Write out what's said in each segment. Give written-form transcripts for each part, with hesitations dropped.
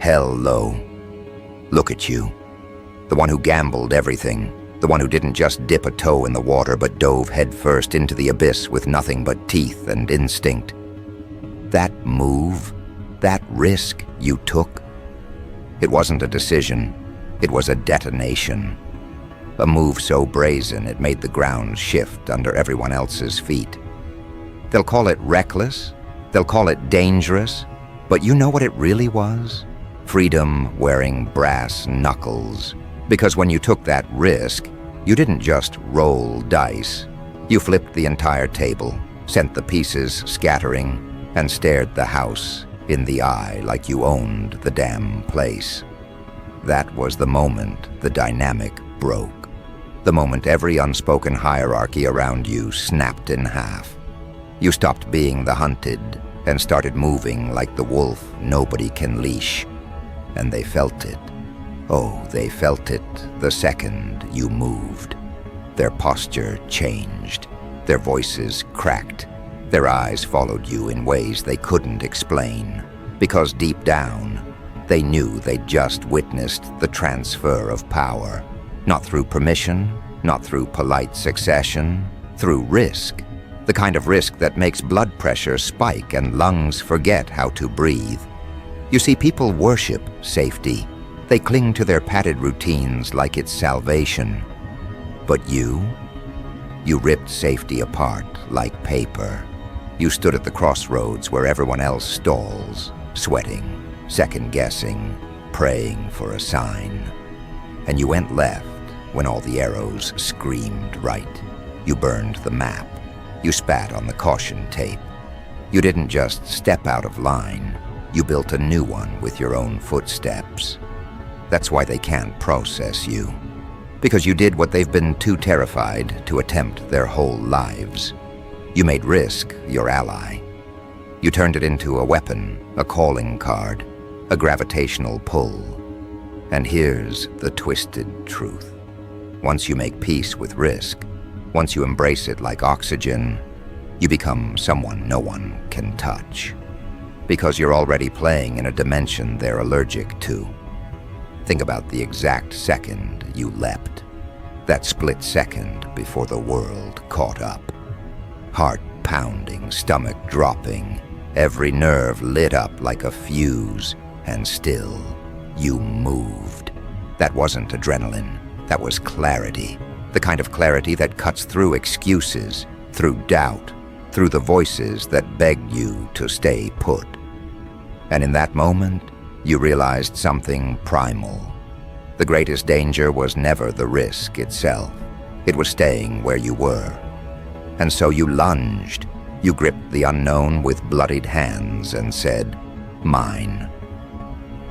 Hello. Look at you. The one who gambled everything. The one who didn't just dip a toe in the water but dove headfirst into the abyss with nothing but teeth and instinct. That move, that risk you took, it wasn't a decision, it was a detonation. A move so brazen it made the ground shift under everyone else's feet. They'll call it reckless, they'll call it dangerous, but you know what it really was? Freedom wearing brass knuckles. Because when you took that risk, you didn't just roll dice. You flipped the entire table, sent the pieces scattering, and stared the house in the eye like you owned the damn place. That was the moment the dynamic broke. The moment every unspoken hierarchy around you snapped in half. You stopped being the hunted and started moving like the wolf nobody can leash. And they felt it. Oh, they felt it the second you moved. Their posture changed. Their voices cracked. Their eyes followed you in ways they couldn't explain. Because deep down, they knew they'd just witnessed the transfer of power. Not through permission, not through polite succession, through risk. The kind of risk that makes blood pressure spike and lungs forget how to breathe. You see, people worship safety. They cling to their padded routines like it's salvation. But you ripped safety apart like paper. You stood at the crossroads where everyone else stalls, sweating, second-guessing, praying for a sign. And you went left when all the arrows screamed right. You burned the map. You spat on the caution tape. You didn't just step out of line. You built a new one with your own footsteps. That's why they can't process you. Because you did what they've been too terrified to attempt their whole lives. You made risk your ally. You turned it into a weapon, a calling card, a gravitational pull. And here's the twisted truth. Once you make peace with risk, once you embrace it like oxygen, you become someone no one can touch. Because you're already playing in a dimension they're allergic to. Think about the exact second you leapt. That split second before the world caught up. Heart pounding, stomach dropping, every nerve lit up like a fuse, and still, you moved. That wasn't adrenaline, that was clarity. The kind of clarity that cuts through excuses, through doubt, through the voices that begged you to stay put. And in that moment, you realized something primal. The greatest danger was never the risk itself. It was staying where you were. And so you lunged. You gripped the unknown with bloodied hands and said, "Mine."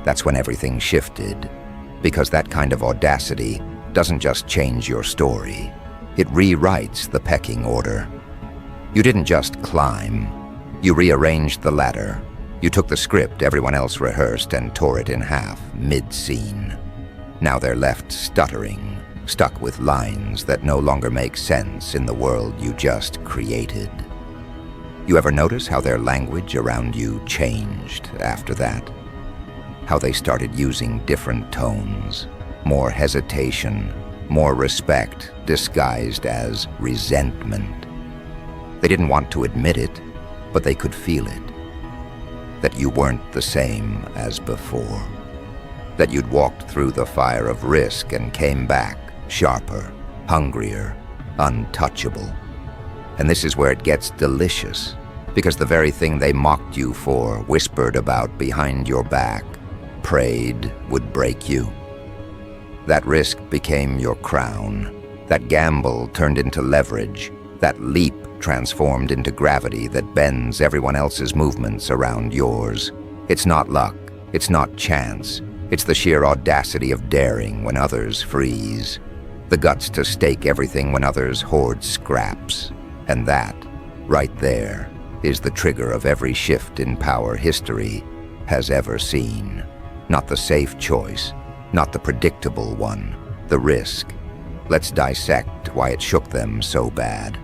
That's when everything shifted, because that kind of audacity doesn't just change your story. It rewrites the pecking order. You didn't just climb. You rearranged the ladder. You took the script everyone else rehearsed and tore it in half, mid-scene. Now they're left stuttering, stuck with lines that no longer make sense in the world you just created. You ever notice how their language around you changed after that? How they started using different tones, more hesitation, more respect disguised as resentment. They didn't want to admit it, but they could feel it. That you weren't the same as before. That you'd walked through the fire of risk and came back sharper, hungrier, untouchable. And this is where it gets delicious, because the very thing they mocked you for, whispered about behind your back, prayed would break you. That risk became your crown. That gamble turned into leverage. That leap transformed into gravity that bends everyone else's movements around yours. It's not luck. It's not chance. It's the sheer audacity of daring when others freeze. The guts to stake everything when others hoard scraps. And that, right there, is the trigger of every shift in power history has ever seen. Not the safe choice, not the predictable one, the risk. Let's dissect why it shook them so bad.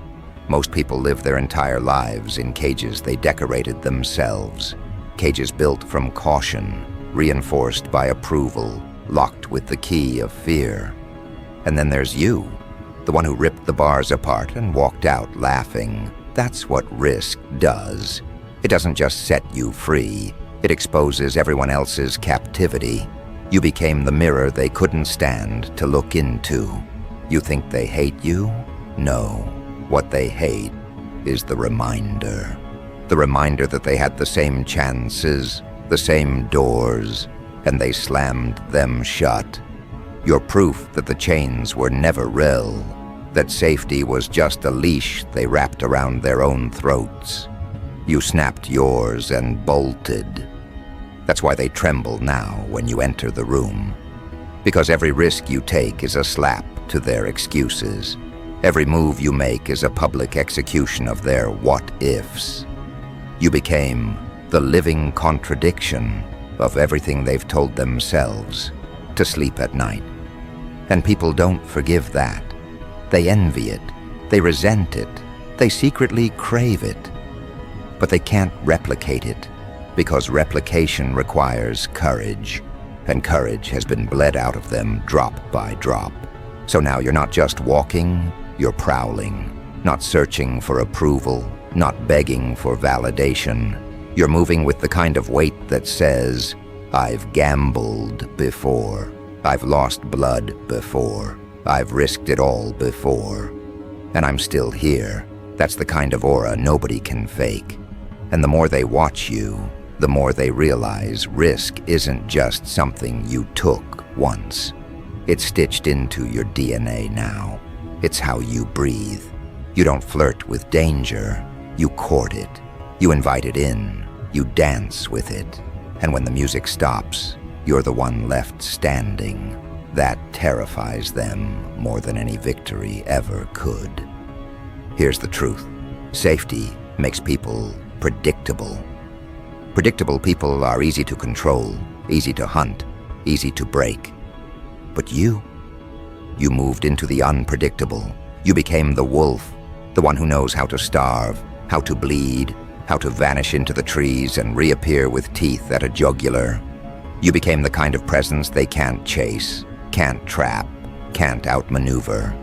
Most people live their entire lives in cages they decorated themselves. Cages built from caution, reinforced by approval, locked with the key of fear. And then there's you, the one who ripped the bars apart and walked out laughing. That's what risk does. It doesn't just set you free, it exposes everyone else's captivity. You became the mirror they couldn't stand to look into. You think they hate you? No. What they hate is the reminder. The reminder that they had the same chances, the same doors, and they slammed them shut. You're proof that the chains were never real, that safety was just a leash they wrapped around their own throats. You snapped yours and bolted. That's why they tremble now when you enter the room. Because every risk you take is a slap to their excuses. Every move you make is a public execution of their what-ifs. You became the living contradiction of everything they've told themselves to sleep at night. And people don't forgive that. They envy it. They resent it. They secretly crave it. But they can't replicate it, because replication requires courage, and courage has been bled out of them drop by drop. So now you're not just walking, you're prowling, not searching for approval, not begging for validation. You're moving with the kind of weight that says, I've gambled before, I've lost blood before, I've risked it all before, and I'm still here. That's the kind of aura nobody can fake. And the more they watch you, the more they realize risk isn't just something you took once. It's stitched into your DNA now. It's how you breathe. You don't flirt with danger. You court it. You invite it in. You dance with it. And when the music stops, you're the one left standing. That terrifies them more than any victory ever could. Here's the truth. Safety makes people predictable. Predictable people are easy to control, easy to hunt, easy to break. But you moved into the unpredictable. You became the wolf, the one who knows how to starve, how to bleed, how to vanish into the trees and reappear with teeth at a jugular. You became the kind of presence they can't chase, can't trap, can't outmaneuver.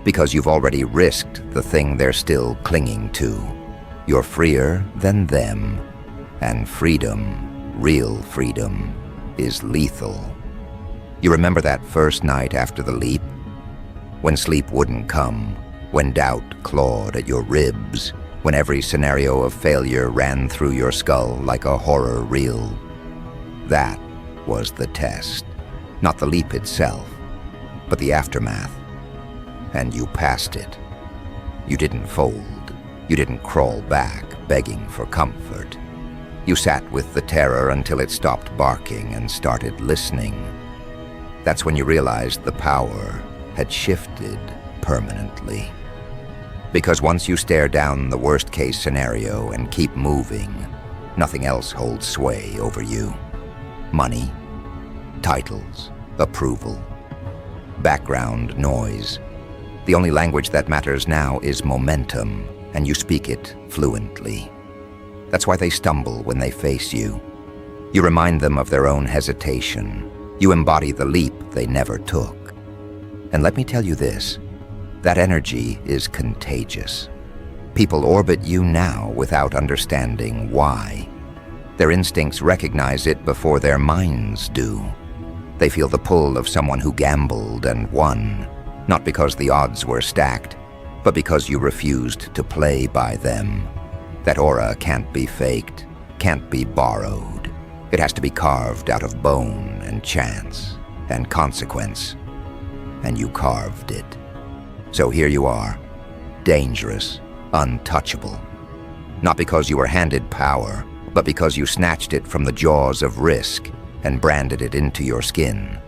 Because you've already risked the thing they're still clinging to. You're freer than them. And freedom, real freedom, is lethal. You remember that first night after the leap? When sleep wouldn't come, when doubt clawed at your ribs, when every scenario of failure ran through your skull like a horror reel. That was the test. Not the leap itself, but the aftermath. And you passed it. You didn't fold. You didn't crawl back, begging for comfort. You sat with the terror until it stopped barking and started listening. That's when you realized the power had shifted permanently. Because once you stare down the worst-case scenario and keep moving, nothing else holds sway over you. Money, titles, approval, background noise. The only language that matters now is momentum, and you speak it fluently. That's why they stumble when they face you. You remind them of their own hesitation. You embody the leap they never took. And let me tell you this, that energy is contagious. People orbit you now without understanding why. Their instincts recognize it before their minds do. They feel the pull of someone who gambled and won, not because the odds were stacked, but because you refused to play by them. That aura can't be faked, can't be borrowed. It has to be carved out of bone and chance and consequence. And you carved it. So here you are, dangerous, untouchable. Not because you were handed power, but because you snatched it from the jaws of risk and branded it into your skin.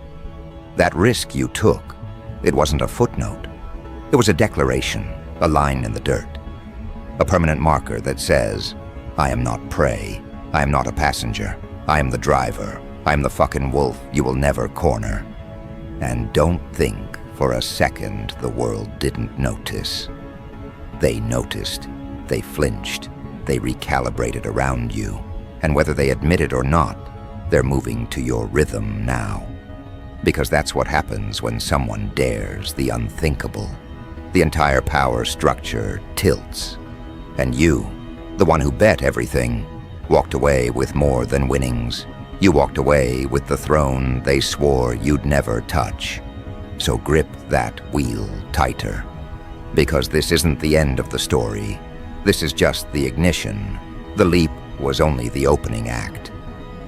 That risk you took, it wasn't a footnote. It was a declaration, a line in the dirt. A permanent marker that says, I am not prey, I am not a passenger, I am the driver, I am the fucking wolf you will never corner. And don't think for a second the world didn't notice. They noticed, they flinched, they recalibrated around you, and whether they admit it or not, They're moving to your rhythm now. Because that's what happens when someone dares the unthinkable. The entire power structure tilts. And you, the one who bet everything, walked away with more than winnings. You walked away with the throne they swore you'd never touch. So grip that wheel tighter. Because this isn't the end of the story. This is just the ignition. The leap was only the opening act.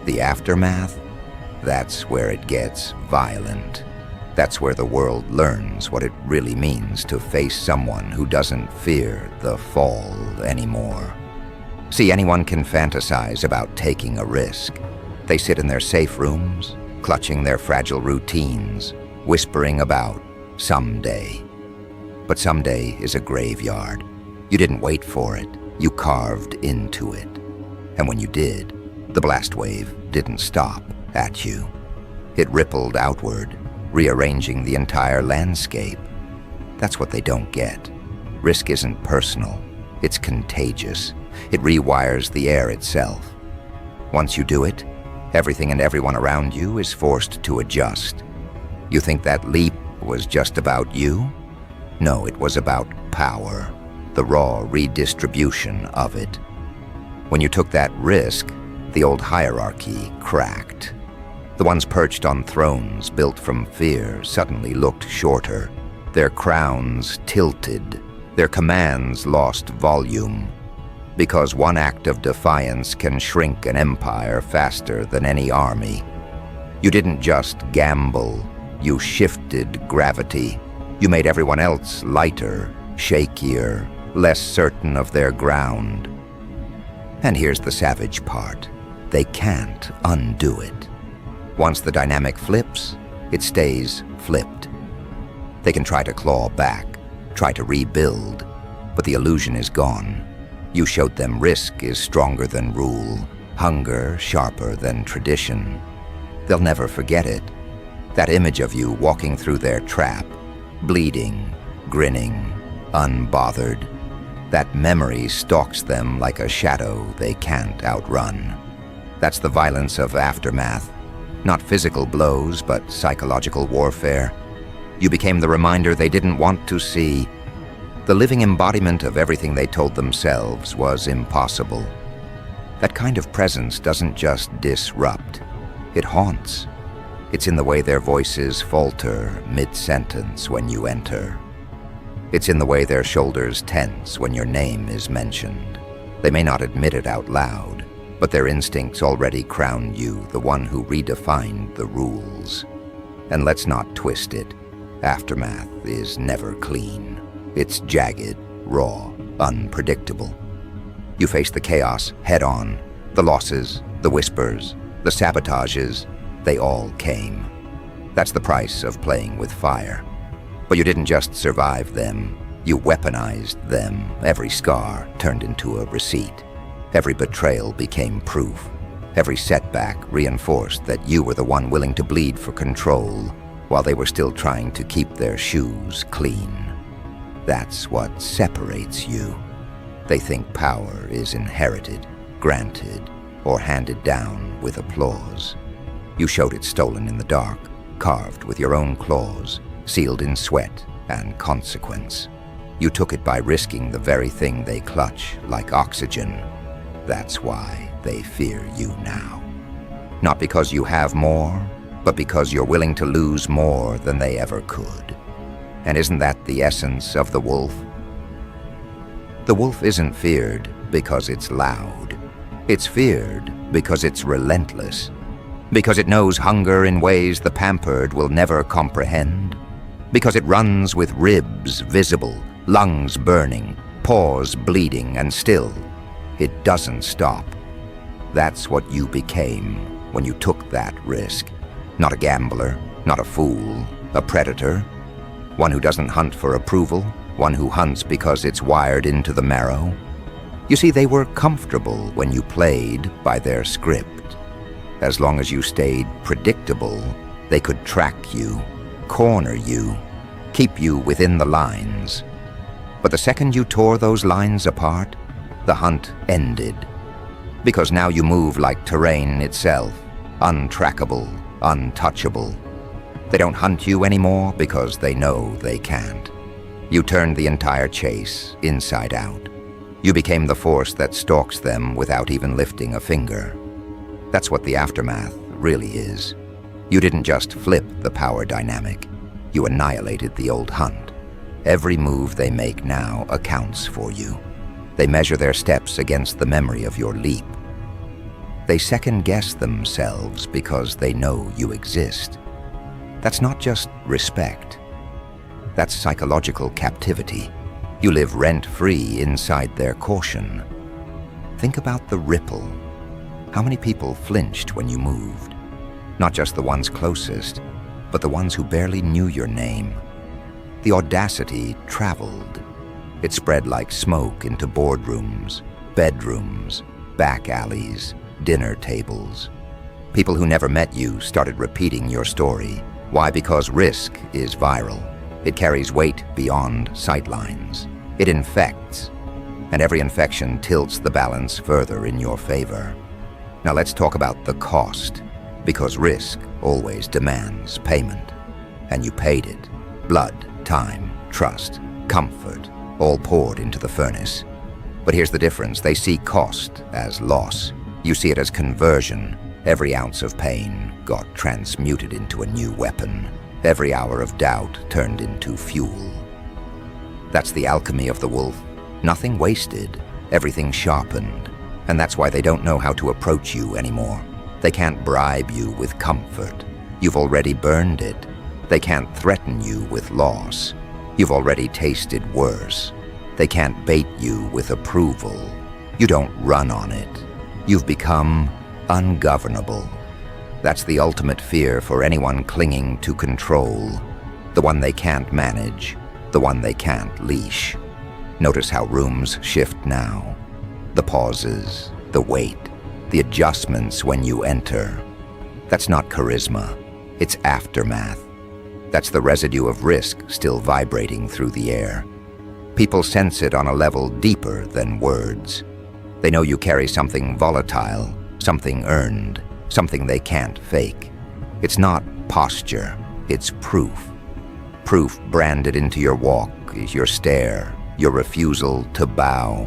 The aftermath? That's where it gets violent. That's where the world learns what it really means to face someone who doesn't fear the fall anymore. See, anyone can fantasize about taking a risk. They sit in their safe rooms, clutching their fragile routines, whispering about someday. But someday is a graveyard. You didn't wait for it, you carved into it. And when you did, the blast wave didn't stop at you. It rippled outward, rearranging the entire landscape. That's what they don't get. Risk isn't personal, it's contagious. It rewires the air itself. Once you do it, everything and everyone around you is forced to adjust. You think that leap was just about you? No, it was about power, the raw redistribution of it. When you took that risk, the old hierarchy cracked. The ones perched on thrones built from fear suddenly looked shorter. Their crowns tilted. Their commands lost volume. Because one act of defiance can shrink an empire faster than any army. You didn't just gamble, you shifted gravity. You made everyone else lighter, shakier, less certain of their ground. And here's the savage part. They can't undo it. Once the dynamic flips, it stays flipped. They can try to claw back, try to rebuild, but the illusion is gone. You showed them risk is stronger than rule, hunger sharper than tradition. They'll never forget it. That image of you walking through their trap, bleeding, grinning, unbothered. That memory stalks them like a shadow they can't outrun. That's the violence of aftermath. Not physical blows, but psychological warfare. You became the reminder they didn't want to see. The living embodiment of everything they told themselves was impossible. That kind of presence doesn't just disrupt, it haunts. It's in the way their voices falter mid-sentence when you enter. It's in the way their shoulders tense when your name is mentioned. They may not admit it out loud, but their instincts already crown you the one who redefined the rules. And let's not twist it. Aftermath is never clean. It's jagged, raw, unpredictable. You face the chaos head-on. The losses, the whispers, the sabotages, they all came. That's the price of playing with fire. But you didn't just survive them, you weaponized them. Every scar turned into a receipt. Every betrayal became proof. Every setback reinforced that you were the one willing to bleed for control, while they were still trying to keep their shoes clean. That's what separates you. They think power is inherited, granted, or handed down with applause. You showed it stolen in the dark, carved with your own claws, sealed in sweat and consequence. You took it by risking the very thing they clutch like oxygen. That's why they fear you now. Not because you have more, but because you're willing to lose more than they ever could. And isn't that the essence of the wolf? The wolf isn't feared because it's loud. It's feared because it's relentless. Because it knows hunger in ways the pampered will never comprehend. Because it runs with ribs visible, lungs burning, paws bleeding, and still, it doesn't stop. That's what you became when you took that risk. Not a gambler, not a fool, a predator. One who doesn't hunt for approval, one who hunts because it's wired into the marrow. You see, they were comfortable when you played by their script. As long as you stayed predictable, they could track you, corner you, keep you within the lines. But the second you tore those lines apart, the hunt ended. Because now you move like terrain itself, untrackable, untouchable. They don't hunt you anymore because they know they can't. You turned the entire chase inside out. You became the force that stalks them without even lifting a finger. That's what the aftermath really is. You didn't just flip the power dynamic. You annihilated the old hunt. Every move they make now accounts for you. They measure their steps against the memory of your leap. They second-guess themselves because they know you exist. That's not just respect. That's psychological captivity. You live rent-free inside their caution. Think about the ripple. How many people flinched when you moved? Not just the ones closest, but the ones who barely knew your name. The audacity traveled. It spread like smoke into boardrooms, bedrooms, back alleys, dinner tables. People who never met you started repeating your story. Why? Because risk is viral. It carries weight beyond sightlines. It infects, and every infection tilts the balance further in your favor. Now let's talk about the cost, because risk always demands payment. And you paid it. Blood, time, trust, comfort, all poured into the furnace. But here's the difference. They see cost as loss. You see it as conversion. Every ounce of pain got transmuted into a new weapon. Every hour of doubt turned into fuel. That's the alchemy of the wolf. Nothing wasted, everything sharpened. And that's why they don't know how to approach you anymore. They can't bribe you with comfort. You've already burned it. They can't threaten you with loss. You've already tasted worse. They can't bait you with approval. You don't run on it. You've become ungovernable. That's the ultimate fear for anyone clinging to control. The one they can't manage, the one they can't leash. Notice how rooms shift now. The pauses, the wait, the adjustments when you enter. That's not charisma, it's aftermath. That's the residue of risk still vibrating through the air. People sense it on a level deeper than words. They know you carry something volatile, something earned, something they can't fake. It's not posture, it's proof. Proof branded into your walk, your stare, your refusal to bow.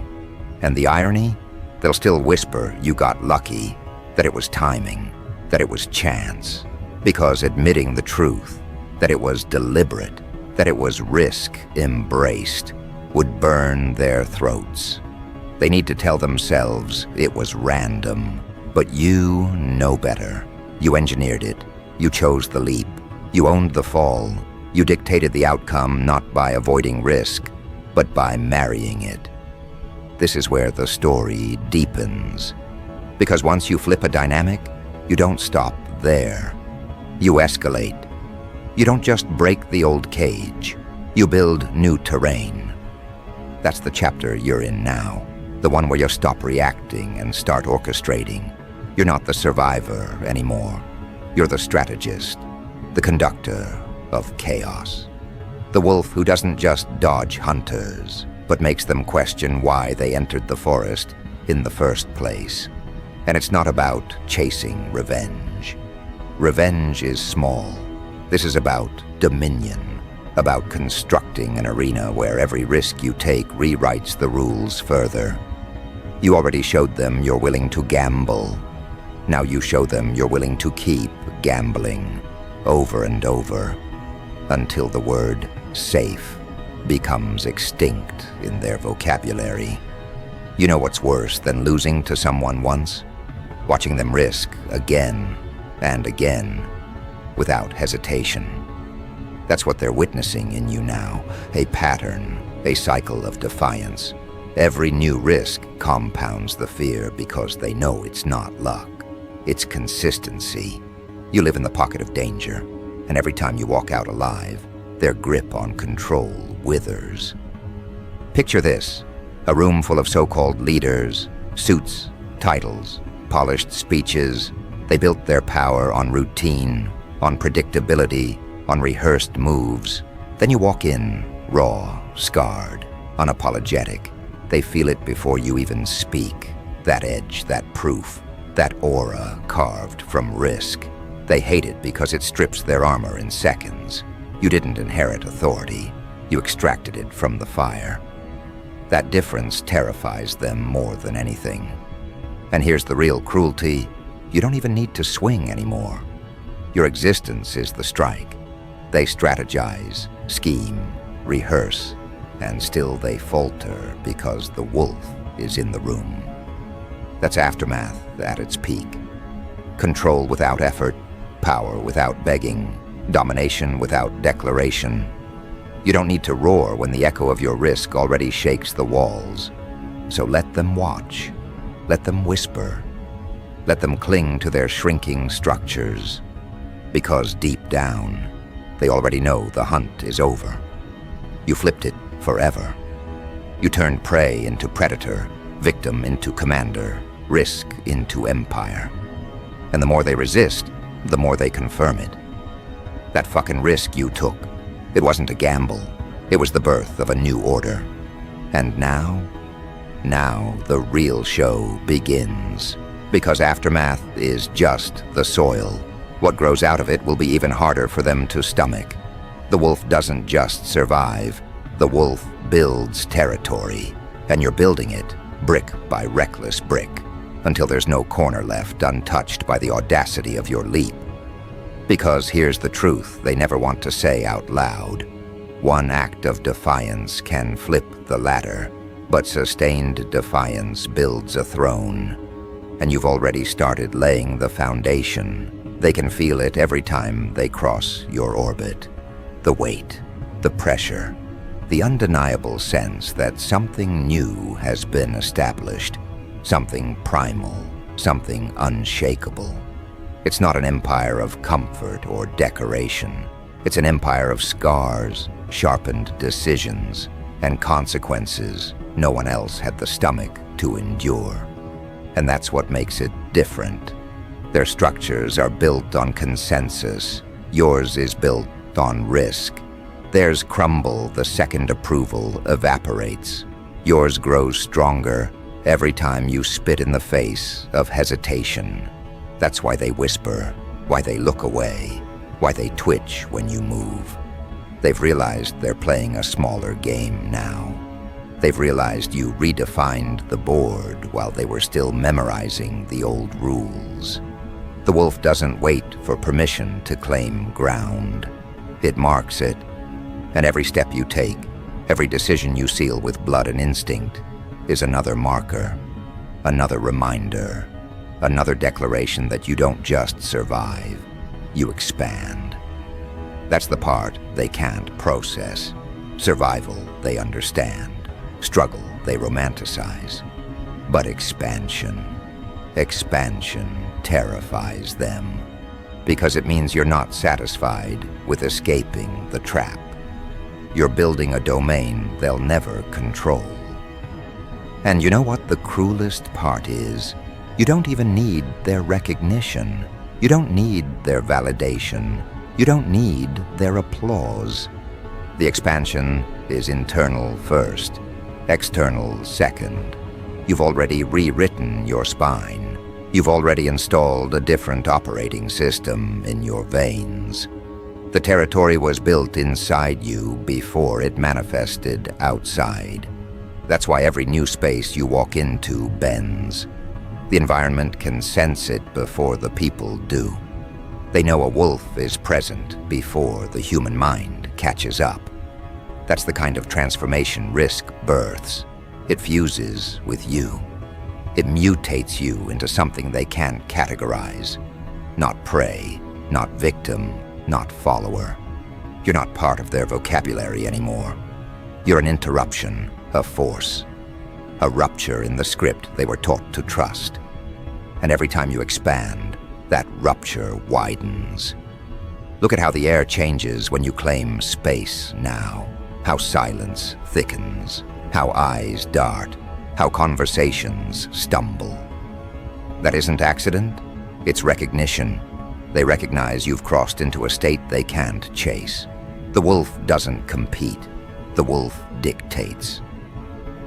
And the irony? They'll still whisper you got lucky, that it was timing, that it was chance. Because admitting the truth, that it was deliberate, that it was risk embraced, would burn their throats. They need to tell themselves it was random, but you know better. You engineered it. You chose the leap. You owned the fall. You dictated the outcome not by avoiding risk, but by marrying it. This is where the story deepens. Because once you flip a dynamic, you don't stop there. You escalate. You don't just break the old cage. You build new terrain. That's the chapter you're in now. The one where you stop reacting and start orchestrating. You're not the survivor anymore. You're the strategist, the conductor of chaos. The wolf who doesn't just dodge hunters, but makes them question why they entered the forest in the first place. And it's not about chasing revenge. Revenge is small. This is about dominion, about constructing an arena where every risk you take rewrites the rules further. You already showed them you're willing to gamble. Now you show them you're willing to keep gambling over and over until the word safe becomes extinct in their vocabulary. You know what's worse than losing to someone once? Watching them risk again and again without hesitation. That's what they're witnessing in you now, a pattern, a cycle of defiance. Every new risk compounds the fear because they know it's not luck. It's consistency. You live in the pocket of danger, and every time you walk out alive, their grip on control withers. Picture this, a room full of so-called leaders, suits, titles, polished speeches. They built their power on routine, on predictability, on rehearsed moves. Then you walk in, raw, scarred, unapologetic. They feel it before you even speak. That edge, that proof. that aura carved from risk. They hate it because it strips their armor in seconds. You didn't inherit authority. You extracted it from the fire. That difference terrifies them more than anything. And here's the real cruelty. You don't even need to swing anymore. Your existence is the strike. They strategize, scheme, rehearse, and still they falter because the wolf is in the room. That's aftermath at its peak. Control without effort, power without begging, domination without declaration. You don't need to roar when the echo of your risk already shakes the walls. So let them watch. Let them whisper. Let them cling to their shrinking structures. Because deep down, they already know the hunt is over. You flipped it forever. You turned prey into predator, victim into commander, risk into empire. And the more they resist, the more they confirm it. That fucking risk you took, it wasn't a gamble. It was the birth of a new order. And now the real show begins. Because aftermath is just the soil. What grows out of it will be even harder for them to stomach. The wolf doesn't just survive. The wolf builds territory. And you're building it, brick by reckless brick, until there's no corner left untouched by the audacity of your leap. Because here's the truth they never want to say out loud. One act of defiance can flip the ladder, but sustained defiance builds a throne. And you've already started laying the foundation. They can feel it every time they cross your orbit. The weight, the pressure, the undeniable sense that something new has been established, something primal, something unshakable. It's not an empire of comfort or decoration. It's an empire of scars, sharpened decisions, and consequences no one else had the stomach to endure. And that's what makes it different. Their structures are built on consensus. Yours is built on risk. Theirs crumble the second approval evaporates. Yours grows stronger every time you spit in the face of hesitation. That's why they whisper, why they look away, why they twitch when you move. They've realized they're playing a smaller game now. They've realized you redefined the board while they were still memorizing the old rules. The wolf doesn't wait for permission to claim ground. It marks it, and every step you take, every decision you seal with blood and instinct, is another marker, another reminder, another declaration that you don't just survive, you expand. That's the part they can't process. Survival, they understand. Struggle, they romanticize. But expansion terrifies them. Because it means you're not satisfied with escaping the trap. You're building a domain they'll never control. And you know what the cruelest part is? You don't even need their recognition. You don't need their validation. You don't need their applause. The expansion is internal first, external second. You've already rewritten your spine. You've already installed a different operating system in your veins. The territory was built inside you before it manifested outside. That's why every new space you walk into bends. The environment can sense it before the people do. They know a wolf is present before the human mind catches up. That's the kind of transformation risk births. It fuses with you. It mutates you into something they can't categorize. Not prey, not victim, not follower. You're not part of their vocabulary anymore. You're an interruption, a force, a rupture in the script they were taught to trust. And every time you expand, that rupture widens. Look at how the air changes when you claim space now. How silence thickens, how eyes dart, how conversations stumble. That isn't accident, it's recognition. They recognize you've crossed into a state they can't chase. The wolf doesn't compete, the wolf dictates.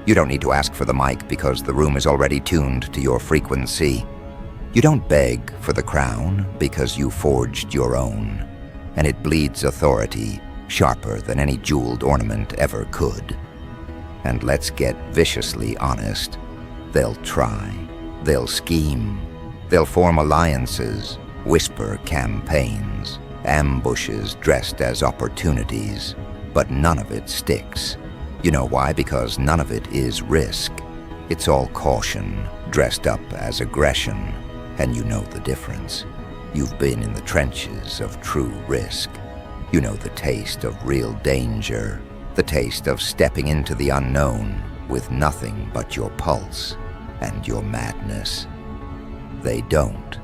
You don't need to ask for the mic because the room is already tuned to your frequency. You don't beg for the crown because you forged your own, and it bleeds authority sharper than any jeweled ornament ever could. And let's get viciously honest. They'll try, they'll scheme, they'll form alliances, whisper campaigns, ambushes dressed as opportunities, but none of it sticks. You know why? Because none of it is risk. It's all caution, dressed up as aggression, and you know the difference. You've been in the trenches of true risk. You know the taste of real danger, the taste of stepping into the unknown with nothing but your pulse and your madness. They don't.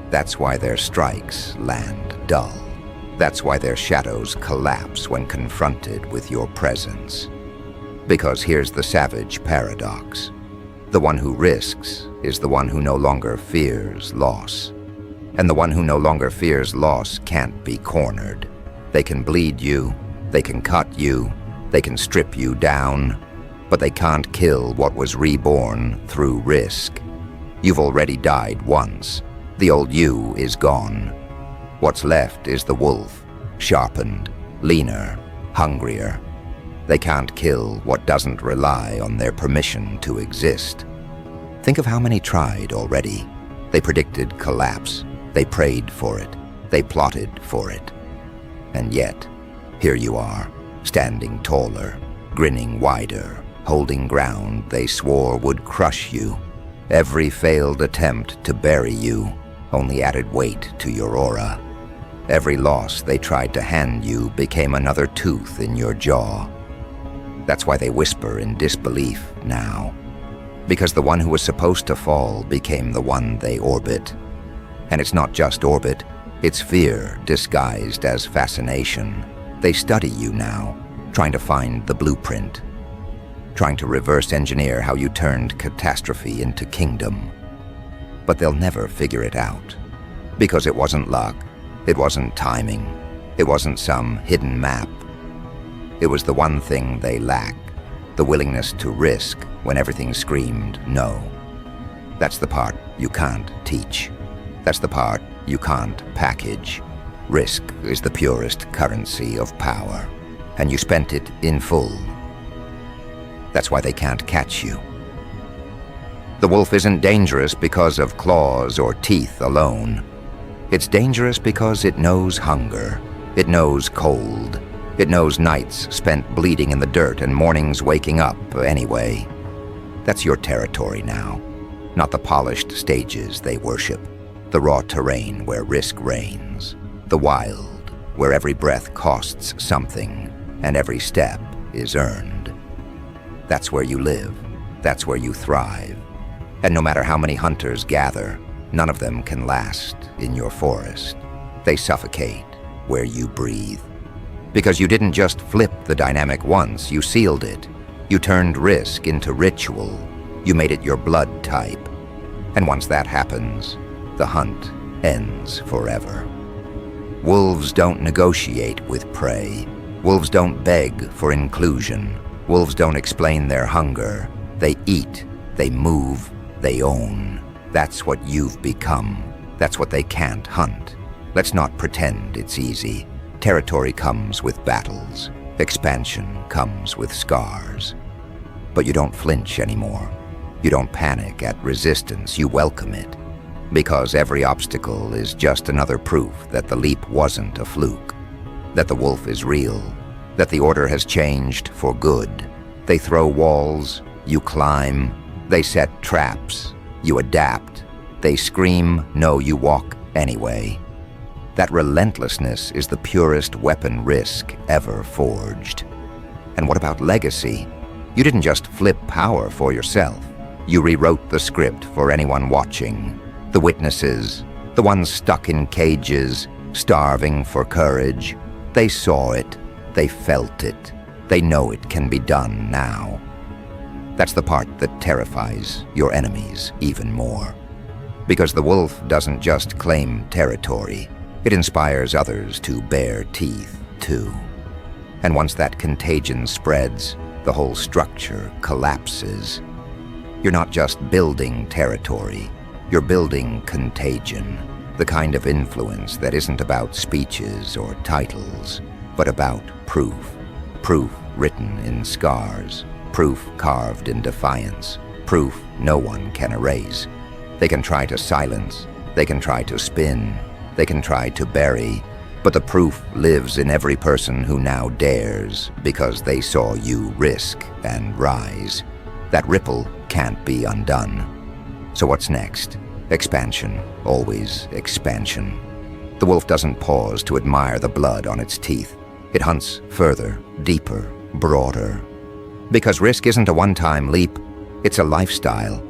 That's why their strikes land dull. That's why their shadows collapse when confronted with your presence. Because here's the savage paradox. The one who risks is the one who no longer fears loss. And the one who no longer fears loss can't be cornered. They can bleed you, they can cut you, they can strip you down, but they can't kill what was reborn through risk. You've already died once. The old you is gone. What's left is the wolf, sharpened, leaner, hungrier. They can't kill what doesn't rely on their permission to exist. Think of how many tried already. They predicted collapse. They prayed for it. They plotted for it. And yet, here you are, standing taller, grinning wider, holding ground they swore would crush you. Every failed attempt to bury you only added weight to your aura. Every loss they tried to hand you became another tooth in your jaw. That's why they whisper in disbelief now. Because the one who was supposed to fall became the one they orbit. And it's not just orbit, it's fear disguised as fascination. They study you now, trying to find the blueprint, trying to reverse engineer how you turned catastrophe into kingdom. But they'll never figure it out. Because it wasn't luck, it wasn't timing, it wasn't some hidden map. It was the one thing they lack, the willingness to risk when everything screamed no. That's the part you can't teach. That's the part you can't package. Risk is the purest currency of power, and you spent it in full. That's why they can't catch you. The wolf isn't dangerous because of claws or teeth alone. It's dangerous because it knows hunger, it knows cold, it knows nights spent bleeding in the dirt and mornings waking up anyway. That's your territory now, not the polished stages they worship, the raw terrain where risk reigns, the wild where every breath costs something and every step is earned. That's where you live, that's where you thrive. And no matter how many hunters gather, none of them can last in your forest. They suffocate where you breathe. Because you didn't just flip the dynamic once, you sealed it. You turned risk into ritual. You made it your blood type. And once that happens, the hunt ends forever. Wolves don't negotiate with prey. Wolves don't beg for inclusion. Wolves don't explain their hunger. They eat, they move, they own. That's what you've become. That's what they can't hunt. Let's not pretend it's easy. Territory comes with battles. Expansion comes with scars. But you don't flinch anymore. You don't panic at resistance. You welcome it. Because every obstacle is just another proof that the leap wasn't a fluke. That the wolf is real. That the order has changed for good. They throw walls. You climb. They set traps. You adapt. They scream. No, you walk anyway. That relentlessness is the purest weapon risk ever forged. And what about legacy? You didn't just flip power for yourself. You rewrote the script for anyone watching. The witnesses, the ones stuck in cages, starving for courage. They saw it. They felt it. They know it can be done now. That's the part that terrifies your enemies even more. Because the wolf doesn't just claim territory. It inspires others to bare teeth, too. And once that contagion spreads, the whole structure collapses. You're not just building territory, You're building contagion, the kind of influence that isn't about speeches or titles, but about proof. Proof written in scars, proof carved in defiance, proof no one can erase. They can try to silence, they can try to spin, they can try to bury, but the proof lives in every person who now dares because they saw you risk and rise. That ripple can't be undone. So what's next? Expansion, always expansion. The wolf doesn't pause to admire the blood on its teeth. It hunts further, deeper, broader. Because risk isn't a one-time leap, it's a lifestyle.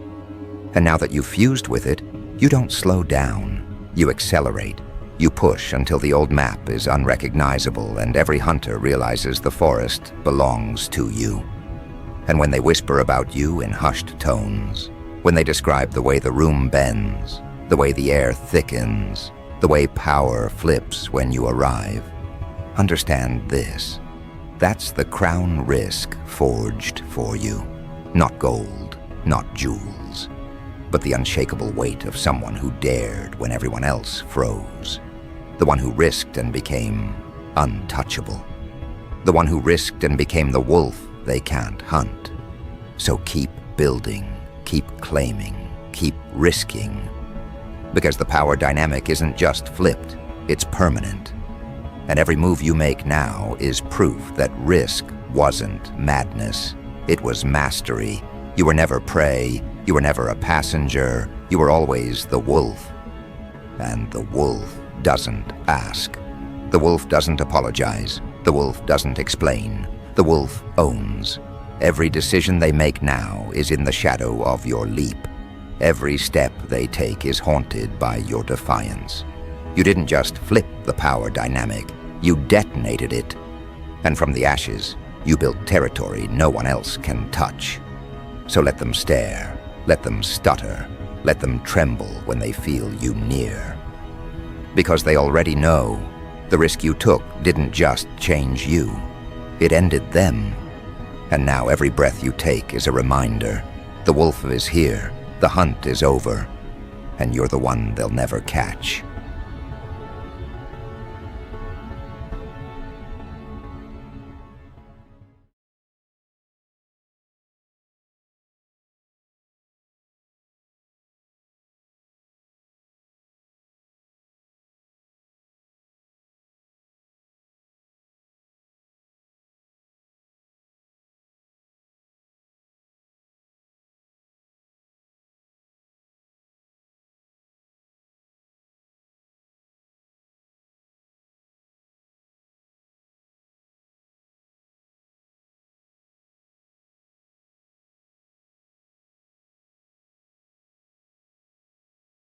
And now that you've fused with it, you don't slow down. You accelerate. You push until the old map is unrecognizable and every hunter realizes the forest belongs to you. And when they whisper about you in hushed tones, when they describe the way the room bends, the way the air thickens, the way power flips when you arrive, understand this. That's the crown risk forged for you. Not gold, not jewels, but the unshakable weight of someone who dared when everyone else froze. The one who risked and became untouchable. The one who risked and became the wolf they can't hunt. So keep building, keep claiming, keep risking. Because the power dynamic isn't just flipped, it's permanent. And every move you make now is proof that risk wasn't madness. It was mastery. You were never prey, you were never a passenger, you were always the wolf. And the wolf doesn't ask. The wolf doesn't apologize. The wolf doesn't explain. The wolf owns. Every decision they make now is in the shadow of your leap. Every step they take is haunted by your defiance. You didn't just flip the power dynamic, you detonated it. And from the ashes, you built territory no one else can touch. So let them stare, let them stutter, let them tremble when they feel you near. Because they already know the risk you took didn't just change you, it ended them. And now every breath you take is a reminder. The wolf is here, the hunt is over, and you're the one they'll never catch.